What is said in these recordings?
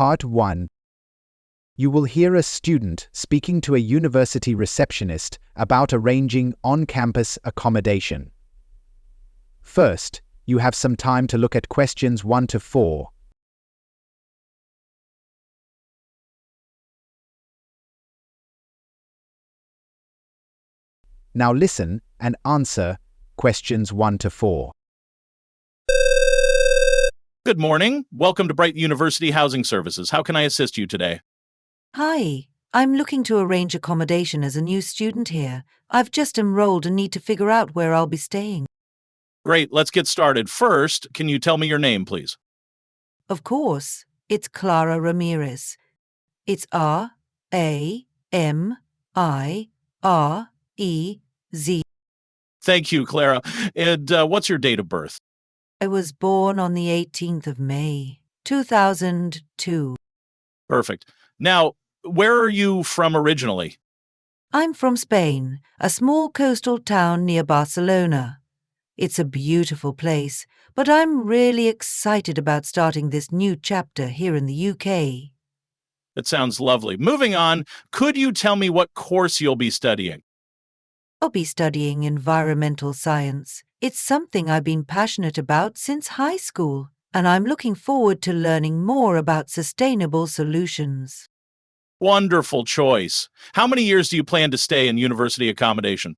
Part 1. You will hear a student speaking to a university receptionist about arranging on-campus accommodation. First, you have some time to look at questions 1 to 4. Now listen and answer questions 1 to 4. Good morning. Welcome to Bright University Housing Services. How can I assist you today? Hi, I'm looking to arrange accommodation as a new student here. I've just enrolled and need to figure out where I'll be staying. Great, let's get started. First, can you tell me your name, please? Of course, it's Clara Ramirez. It's R-A-M-I-R-E-Z. Thank you, Clara. And what's your date of birth? I was born on the 18th of May, 2002. Perfect. Now, where are you from originally? I'm from Spain, a small coastal town near Barcelona. It's a beautiful place, but I'm really excited about starting this new chapter here in the UK. That sounds lovely. Moving on, could you tell me what course you'll be studying? I'll be studying environmental science. It's something I've been passionate about since high school, and I'm looking forward to learning more about sustainable solutions. Wonderful choice. How many years do you plan to stay in university accommodation?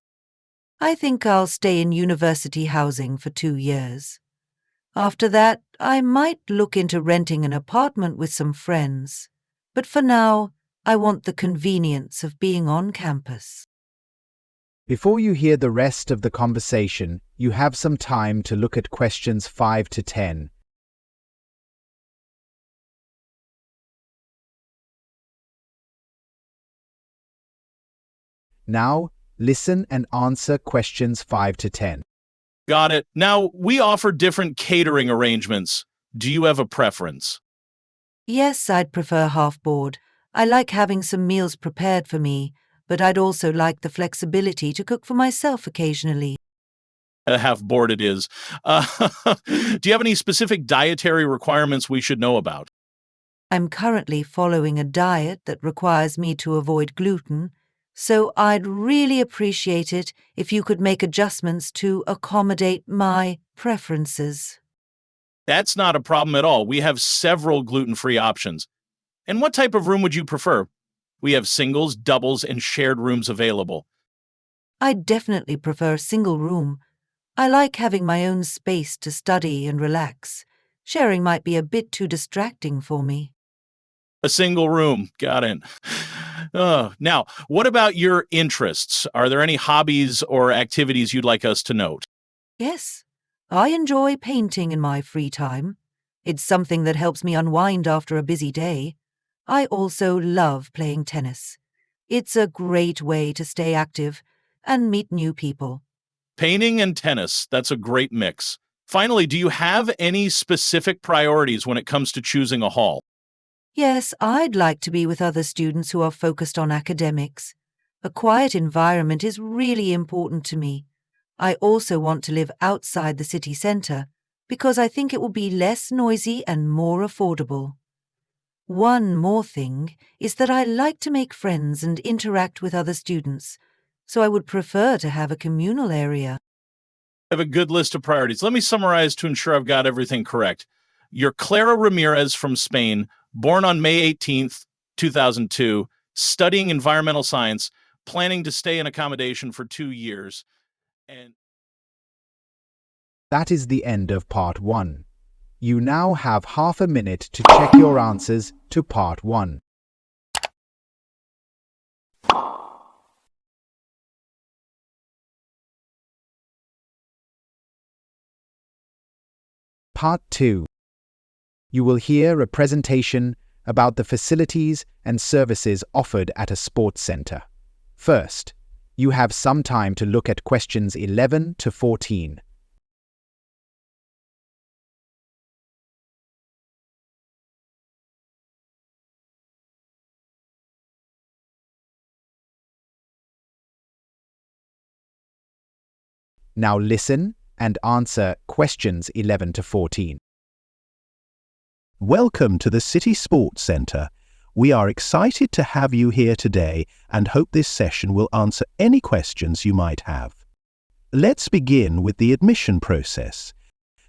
I think I'll stay in university housing for 2 years. After that, I might look into renting an apartment with some friends. But for now, I want the convenience of being on campus. Before you hear the rest of the conversation, you have some time to look at questions 5 to 10. Now, listen and answer questions 5 to 10. Got it. Now, we offer different catering arrangements. Do you have a preference? Yes, I'd prefer half-board. I like having some meals prepared for me, but I'd also like the flexibility to cook for myself occasionally. Half board it is. Do you have any specific dietary requirements we should know about? I'm currently following a diet that requires me to avoid gluten, so I'd really appreciate it if you could make adjustments to accommodate my preferences. That's not a problem at all. We have several gluten-free options. And what type of room would you prefer? We have singles, doubles, and shared rooms available. I definitely prefer a single room. I like having my own space to study and relax. Sharing might be a bit too distracting for me. A single room. Got it. Now, what about your interests? Are there any hobbies or activities you'd like us to note? Yes, I enjoy painting in my free time. It's something that helps me unwind after a busy day. I also love playing tennis. It's a great way to stay active and meet new people. Painting and tennis. That's a great mix. Finally, do you have any specific priorities when it comes to choosing a hall? Yes, I'd like to be with other students who are focused on academics. A quiet environment is really important to me. I also want to live outside the city centre because I think it will be less noisy and more affordable. One more thing is that I like to make friends and interact with other students, so I would prefer to have a communal area. I have a good list of priorities. Let me summarize to ensure I've got everything correct. You're Clara Ramirez from Spain, born on May 18th, 2002, studying environmental science, planning to stay in accommodation for 2 years. And That is the end of Part 1. You now have half a minute to check your answers to Part 1. Part 2. You will hear a presentation about the facilities and services offered at a sports center. First, you have some time to look at questions 11 to 14. Now listen and answer questions 11 to 14. Welcome to the City Sports Centre. We are excited to have you here today and hope this session will answer any questions you might have. Let's begin with the admission process.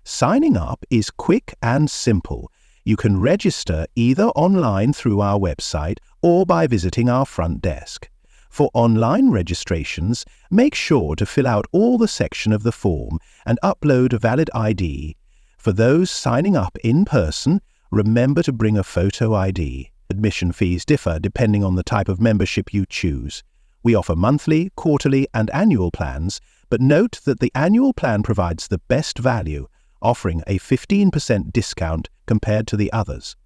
Signing up is quick and simple. You can register either online through our website or by visiting our front desk. For online registrations, make sure to fill out all the section of the form and upload a valid ID. For those signing up in person, remember to bring a photo ID. Admission fees differ depending on the type of membership you choose. We offer monthly, quarterly, and annual plans, but note that the annual plan provides the best value, offering a 15% discount compared to the others.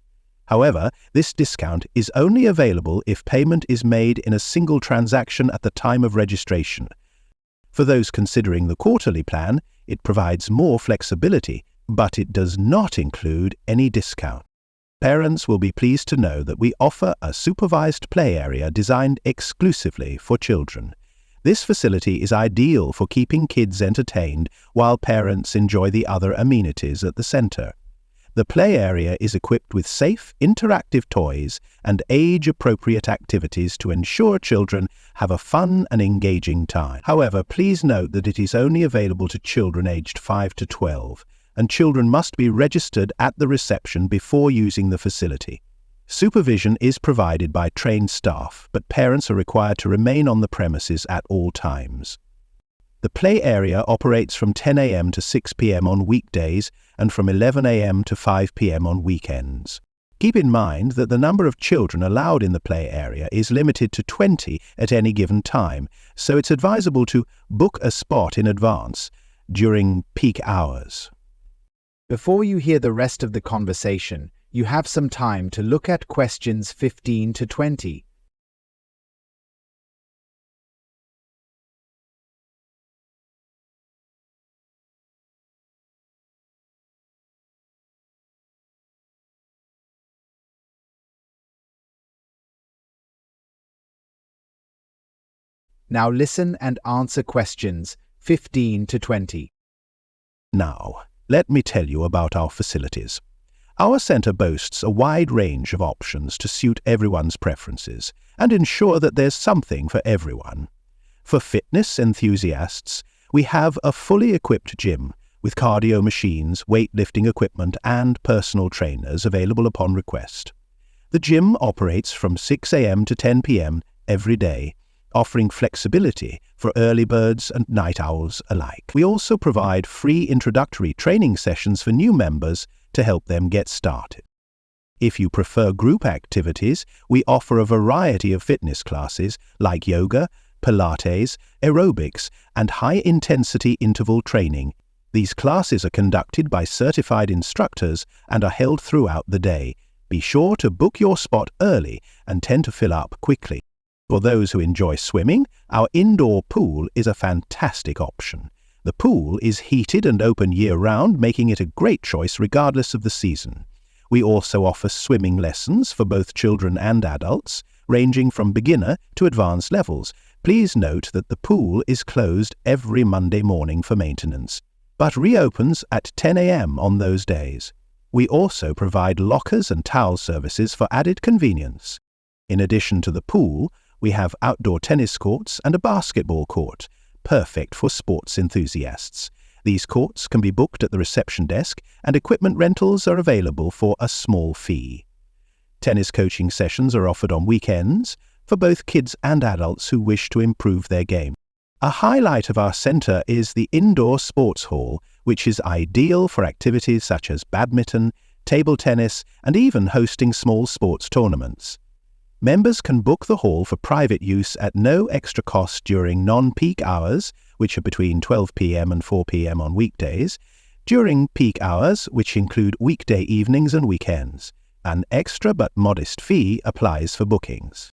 However, this discount is only available if payment is made in a single transaction at the time of registration. For those considering the quarterly plan, it provides more flexibility, but it does not include any discount. Parents will be pleased to know that we offer a supervised play area designed exclusively for children. This facility is ideal for keeping kids entertained while parents enjoy the other amenities at the centre. The play area is equipped with safe, interactive toys and age-appropriate activities to ensure children have a fun and engaging time. However, please note that it is only available to children aged 5 to 12, and children must be registered at the reception before using the facility. Supervision is provided by trained staff, but parents are required to remain on the premises at all times. The play area operates from 10 a.m. to 6 p.m. on weekdays and from 11 a.m. to 5 p.m. on weekends. Keep in mind that the number of children allowed in the play area is limited to 20 at any given time, so it's advisable to book a spot in advance during peak hours. Before you hear the rest of the conversation, you have some time to look at questions 15 to 20. Now listen and answer questions 15 to 20. Now, let me tell you about our facilities. Our centre boasts a wide range of options to suit everyone's preferences and ensure that there's something for everyone. For fitness enthusiasts, we have a fully equipped gym with cardio machines, weightlifting equipment, and personal trainers available upon request. The gym operates from 6 a.m. to 10 p.m. every day, offering flexibility for early birds and night owls alike. We also provide free introductory training sessions for new members to help them get started. If you prefer group activities, we offer a variety of fitness classes like yoga, Pilates, aerobics, and high-intensity interval training. These classes are conducted by certified instructors and are held throughout the day. Be sure to book your spot early and tend to fill up quickly. For those who enjoy swimming, our indoor pool is a fantastic option. The pool is heated and open year-round, making it a great choice regardless of the season. We also offer swimming lessons for both children and adults, ranging from beginner to advanced levels. Please note that the pool is closed every Monday morning for maintenance, but reopens at 10 a.m. on those days. We also provide lockers and towel services for added convenience. In addition to the pool, we have outdoor tennis courts and a basketball court, perfect for sports enthusiasts. These courts can be booked at the reception desk, and equipment rentals are available for a small fee. Tennis coaching sessions are offered on weekends for both kids and adults who wish to improve their game. A highlight of our centre is the indoor sports hall, which is ideal for activities such as badminton, table tennis, and even hosting small sports tournaments. Members can book the hall for private use at no extra cost during non-peak hours, which are between 12 p.m. and 4 p.m. on weekdays, during peak hours, which include weekday evenings and weekends. An extra but modest fee applies for bookings.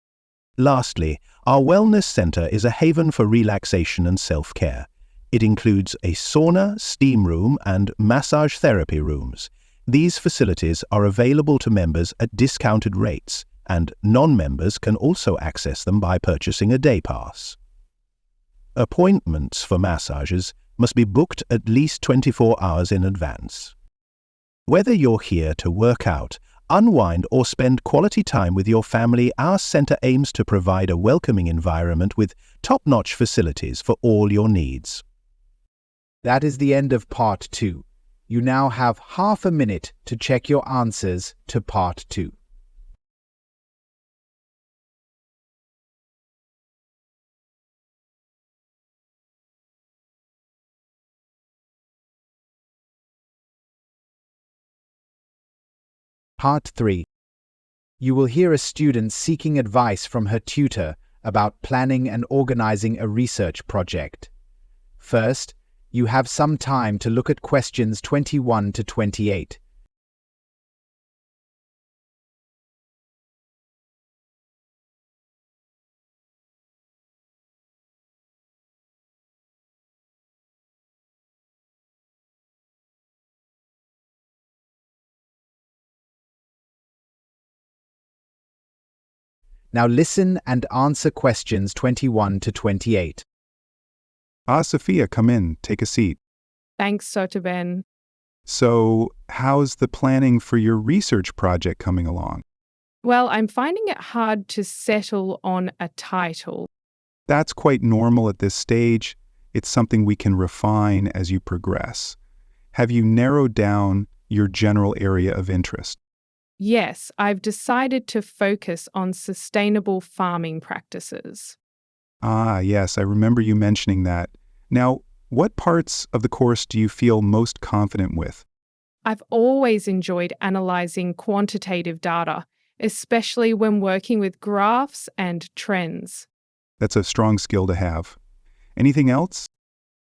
Lastly, our wellness centre is a haven for relaxation and self-care. It includes a sauna, steam room, and massage therapy rooms. These facilities are available to members at discounted rates, and non-members can also access them by purchasing a day pass. Appointments for massages must be booked at least 24 hours in advance. Whether you're here to work out, unwind, or spend quality time with your family, our center aims to provide a welcoming environment with top-notch facilities for all your needs. That is the end of Part 2. You now have half a minute to check your answers to Part 2. Part 3. You will hear a student seeking advice from her tutor about planning and organizing a research project. First, you have some time to look at questions 21 to 28. Now listen and answer questions 21 to 28. Sophia, come in. Take a seat. Thanks, Dr. Ben. So, how's the planning for your research project coming along? Well, I'm finding it hard to settle on a title. That's quite normal at this stage. It's something we can refine as you progress. Have you narrowed down your general area of interest? Yes, I've decided to focus on sustainable farming practices. Yes, I remember you mentioning that. Now, what parts of the course do you feel most confident with? I've always enjoyed analysing quantitative data, especially when working with graphs and trends. That's a strong skill to have. Anything else?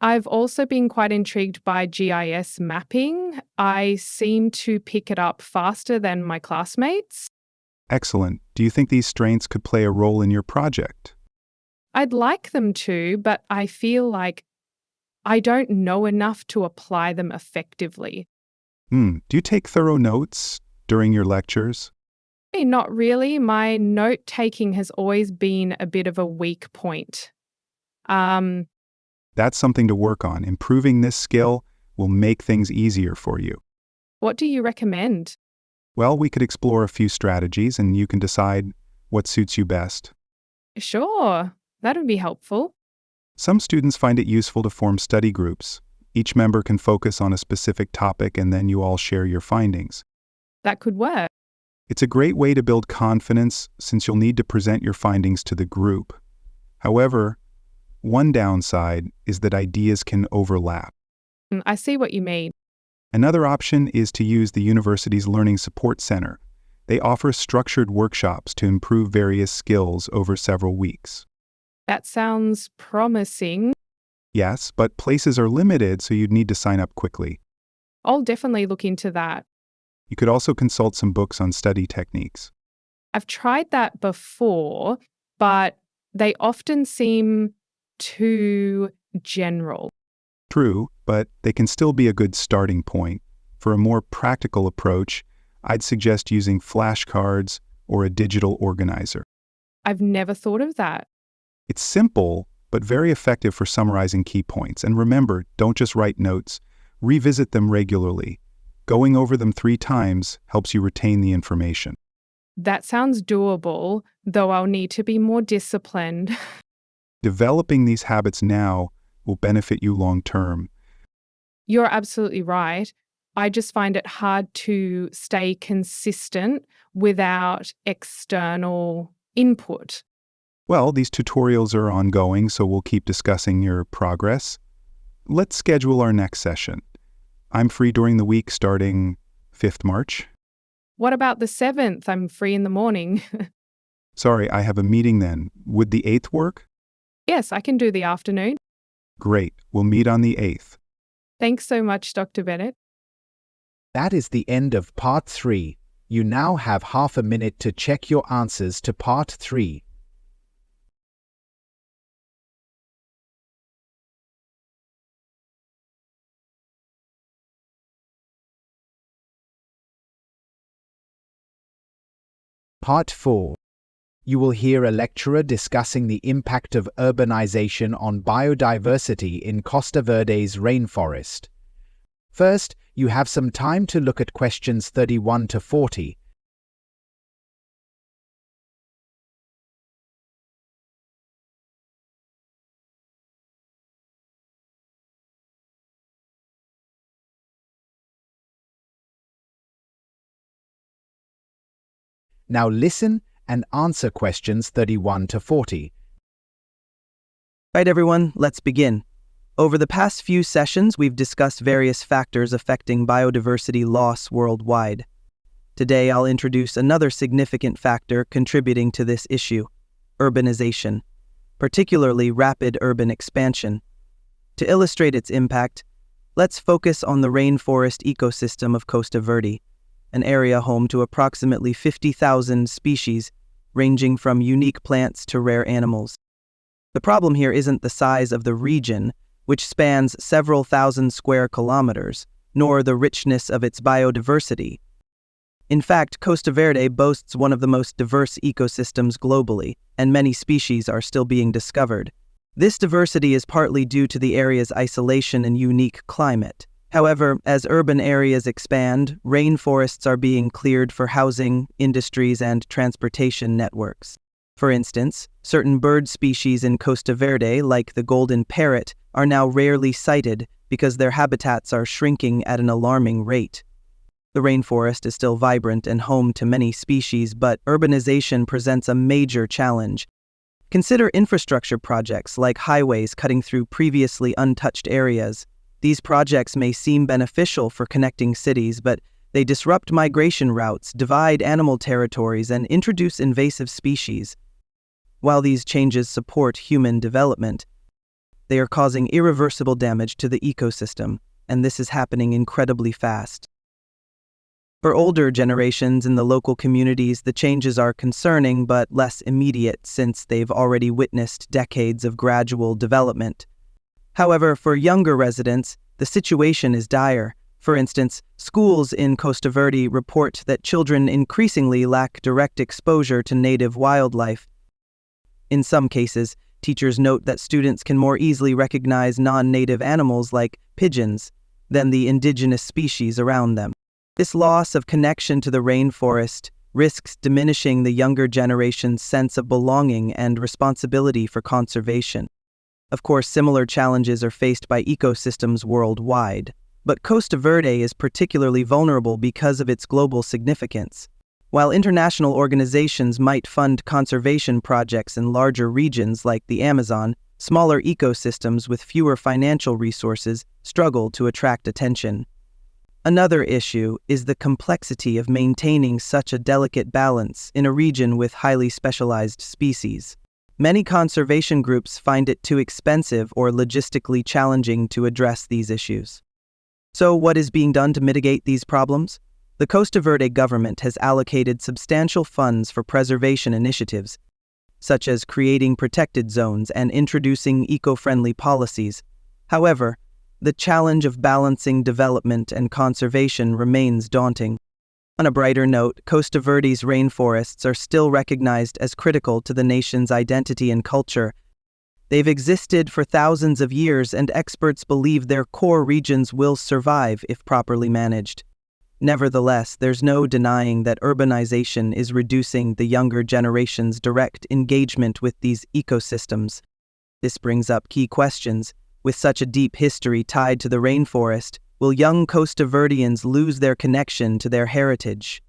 I've also been quite intrigued by GIS mapping. I seem to pick it up faster than my classmates. Excellent. Do you think these strengths could play a role in your project? I'd like them to, but I feel like I don't know enough to apply them effectively. Do you take thorough notes during your lectures? Not really. My note-taking has always been a bit of a weak point. That's something to work on. Improving this skill will make things easier for you. What do you recommend? Well, we could explore a few strategies and you can decide what suits you best. Sure, that would be helpful. Some students find it useful to form study groups. Each member can focus on a specific topic and then you all share your findings. That could work. It's a great way to build confidence since you'll need to present your findings to the group. However, one downside is that ideas can overlap. I see what you mean. Another option is to use the university's Learning Support Center. They offer structured workshops to improve various skills over several weeks. That sounds promising. Yes, but places are limited, so you'd need to sign up quickly. I'll definitely look into that. You could also consult some books on study techniques. I've tried that before, but they often seem too general. True, but they can still be a good starting point. For a more practical approach, I'd suggest using flashcards or a digital organizer. I've never thought of that. It's simple, but very effective for summarizing key points. And remember, don't just write notes. Revisit them regularly. Going over them 3 times helps you retain the information. That sounds doable, though I'll need to be more disciplined. Developing these habits now will benefit you long term. You're absolutely right. I just find it hard to stay consistent without external input. Well, these tutorials are ongoing, so we'll keep discussing your progress. Let's schedule our next session. I'm free during the week starting 5th March. What about the 7th? I'm free in the morning. Sorry, I have a meeting then. Would the 8th work? Yes, I can do the afternoon. Great. We'll meet on the 8th. Thanks so much, Dr. Bennett. That is the end of Part 3. You now have half a minute to check your answers to Part 3. Part 4. You will hear a lecturer discussing the impact of urbanization on biodiversity in Costa Verde's rainforest. First, you have some time to look at questions 31 to 40. Now listen and answer questions 31 to 40. Right, everyone, let's begin. Over the past few sessions, we've discussed various factors affecting biodiversity loss worldwide. Today, I'll introduce another significant factor contributing to this issue: urbanization, particularly rapid urban expansion. To illustrate its impact, let's focus on the rainforest ecosystem of Costa Verde, an area home to approximately 50,000 species, ranging from unique plants to rare animals. The problem here isn't the size of the region, which spans several thousand square kilometers, nor the richness of its biodiversity. In fact, Costa Verde boasts one of the most diverse ecosystems globally, and many species are still being discovered. This diversity is partly due to the area's isolation and unique climate. However, as urban areas expand, rainforests are being cleared for housing, industries, and transportation networks. For instance, certain bird species in Costa Verde, like the golden parrot, are now rarely sighted because their habitats are shrinking at an alarming rate. The rainforest is still vibrant and home to many species, but urbanization presents a major challenge. Consider infrastructure projects like highways cutting through previously untouched areas. These projects may seem beneficial for connecting cities, but they disrupt migration routes, divide animal territories, and introduce invasive species. While these changes support human development, they are causing irreversible damage to the ecosystem, and this is happening incredibly fast. For older generations in the local communities, the changes are concerning but less immediate since they've already witnessed decades of gradual development. However, for younger residents, the situation is dire. For instance, schools in Costa Verde report that children increasingly lack direct exposure to native wildlife. In some cases, teachers note that students can more easily recognize non-native animals like pigeons than the indigenous species around them. This loss of connection to the rainforest risks diminishing the younger generation's sense of belonging and responsibility for conservation. Of course, similar challenges are faced by ecosystems worldwide, but Costa Verde is particularly vulnerable because of its global significance. While international organizations might fund conservation projects in larger regions like the Amazon, smaller ecosystems with fewer financial resources struggle to attract attention. Another issue is the complexity of maintaining such a delicate balance in a region with highly specialized species. Many conservation groups find it too expensive or logistically challenging to address these issues. So, what is being done to mitigate these problems? The Costa Verde government has allocated substantial funds for preservation initiatives, such as creating protected zones and introducing eco-friendly policies. However, the challenge of balancing development and conservation remains daunting. On a brighter note, Costa Verde's rainforests are still recognized as critical to the nation's identity and culture. They've existed for thousands of years, and experts believe their core regions will survive if properly managed. Nevertheless, there's no denying that urbanization is reducing the younger generation's direct engagement with these ecosystems. This brings up key questions. With such a deep history tied to the rainforest, will young Costa Verdeans lose their connection to their heritage?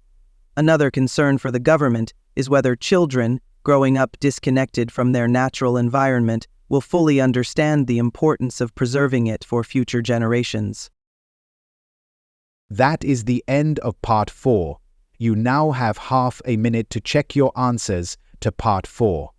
Another concern for the government is whether children, growing up disconnected from their natural environment, will fully understand the importance of preserving it for future generations. That is the end of Part 4. You now have half a minute to check your answers to Part 4.